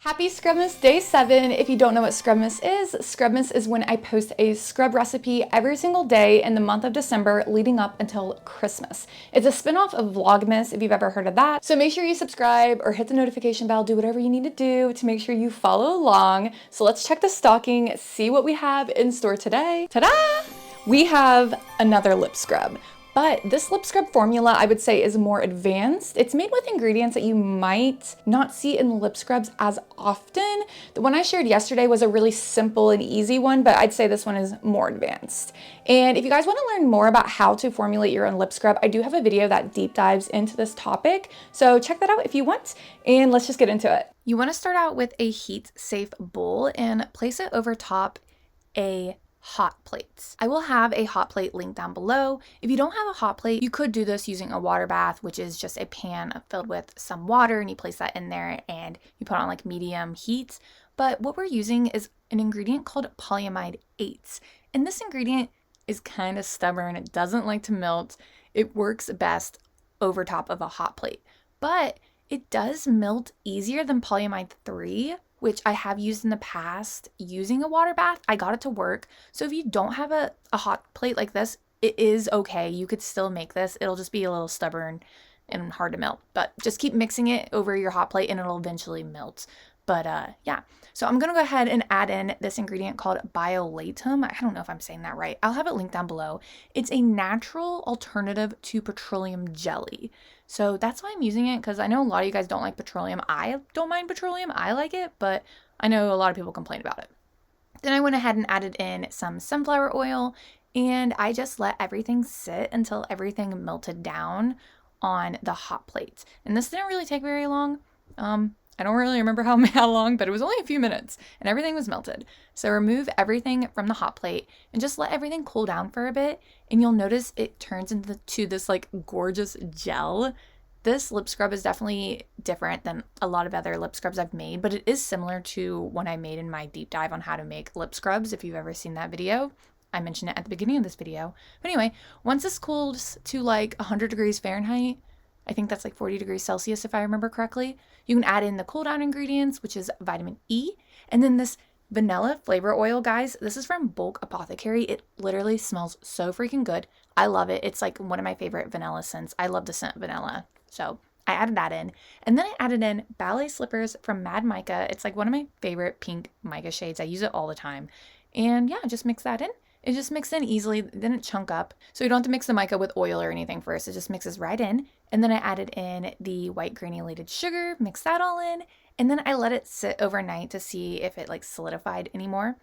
Happy Scrubmas Day 7. If you don't know what Scrubmas is when I post a scrub recipe every single day in the month of December leading up until Christmas. It's a spin-off of Vlogmas if you've ever heard of that. So make sure you subscribe or hit the notification bell, do whatever you need to do to make sure you follow along. So let's check the stocking, see what we have in store today. Ta-da! We have another lip scrub. But this lip scrub formula, I would say, is more advanced. It's made with ingredients that you might not see in lip scrubs as often. The one I shared yesterday was a really simple and easy one, but I'd say this one is more advanced. And if you guys want to learn more about how to formulate your own lip scrub, I do have a video that deep dives into this topic. So check that out if you want, and let's just get into it. You want to start out with a heat-safe bowl and place it over top a hot plates. I will have a hot plate link down below. If you don't have a hot plate, you could do this using a water bath, which is just a pan filled with some water, and you place that in there and you put on like medium heat. But what we're using is an ingredient called Polyamide 8. And this ingredient is kind of stubborn. It doesn't like to melt. It works best over top of a hot plate, but it does melt easier than Polyamide 3, which I have used in the past using a water bath. I got it to work. So if you don't have a hot plate like this, it is okay. You could still make this. It'll just be a little stubborn and hard to melt. But just keep mixing it over your hot plate and it'll eventually melt. But yeah, so I'm gonna go ahead and add in this ingredient called BioLatum. I don't know if I'm saying that right. I'll have it linked down below. It's a natural alternative to petroleum jelly. So that's why I'm using it, because I know a lot of you guys don't like petroleum. I don't mind petroleum, I like it, but I know a lot of people complain about it. Then I went ahead and added in some sunflower oil, and I just let everything sit until everything melted down on the hot plate. And this didn't really take very long. I don't really remember how long, but it was only a few minutes and everything was melted. So remove everything from the hot plate and just let everything cool down for a bit. And you'll notice it turns into this like gorgeous gel. This lip scrub is definitely different than a lot of other lip scrubs I've made, but it is similar to one I made in my deep dive on how to make lip scrubs. If you've ever seen that video, I mentioned it at the beginning of this video. But anyway, once this cools to like 100 degrees Fahrenheit, I think that's like 40 degrees Celsius if I remember correctly, you can add in the cool down ingredients, which is vitamin E, and then this vanilla flavor oil, guys. This is from Bulk Apothecary. It literally smells so freaking good. I love it. It's like one of my favorite vanilla scents. I love the scent vanilla. So I added that in. And then I added in ballet slippers from Mad Mica. It's like one of my favorite pink mica shades. I use it all the time. And yeah, just mix that in. It just mixed in easily, didn't chunk up. So you don't have to mix the mica with oil or anything first. It just mixes right in. And then I added in the white granulated sugar, mixed that all in. And then I let it sit overnight to see if it like solidified anymore.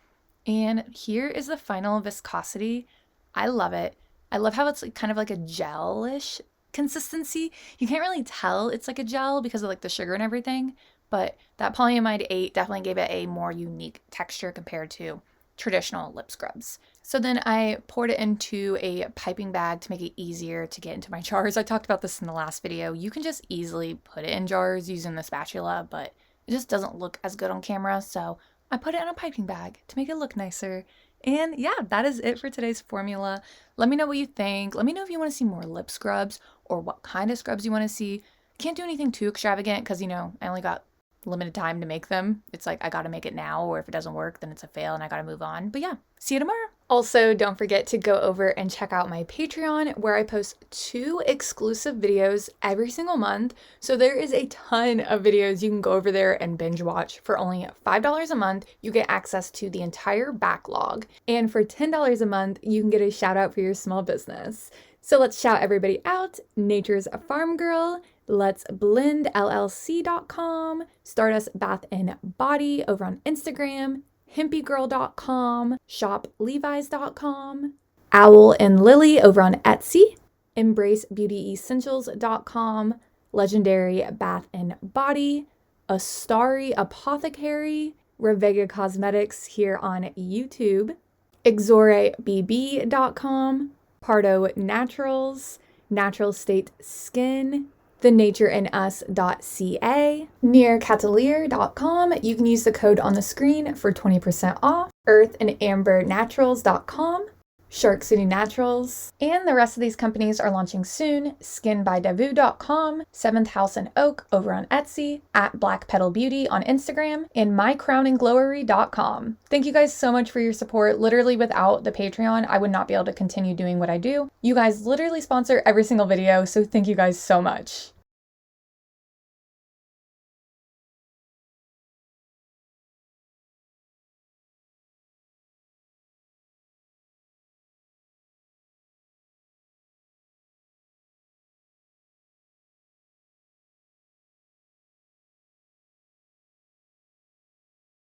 And here is the final viscosity. I love it. I love how it's like kind of like a gel-ish consistency. You can't really tell it's like a gel because of like the sugar and everything. But that Polyamide 8 definitely gave it a more unique texture compared to traditional lip scrubs. So then I poured it into a piping bag to make it easier to get into my jars. I talked about this in the last video. You can just easily put it in jars using the spatula, but it just doesn't look as good on camera. So I put it in a piping bag to make it look nicer. And yeah, that is it for today's formula. Let me know what you think. Let me know if you want to see more lip scrubs or what kind of scrubs you want to see. Can't do anything too extravagant because, you know, I only got limited time to make them. It's like I gotta make it now, or if it doesn't work then it's a fail and I gotta move on. But yeah, see you tomorrow. Also, don't forget to go over and check out my Patreon, where I post 2 exclusive videos every single month. So there is a ton of videos you can go over there and binge watch. For only $5 a month, you get access to the entire backlog, and for $10 a month you can get a shout out for your small business. So let's shout everybody out: Nature's Farm Girl, Let's Blend LLC.com, Stardust Bath and Body over on Instagram, HempyGirl.com, ShopLevi's.com, Owl and Lily over on Etsy, EmbraceBeautyEssentials.com, Legendary Bath and Body, Astari Apothecary, Revega Cosmetics here on YouTube, ExoreBB.com, Pardo Naturals, Natural State Skin, thenatureandus.ca, nearcatelier.com. You can use the code on the screen for 20% off, earthandambernaturals.com, Shark City Naturals, and the rest of these companies are launching soon. skinbydevu.com, Seventh House and Oak over on Etsy, at Black Petal Beauty on Instagram, and mycrownandglowery.com. Thank you guys so much for your support. Literally without the Patreon, I would not be able to continue doing what I do. You guys literally sponsor every single video, so thank you guys so much.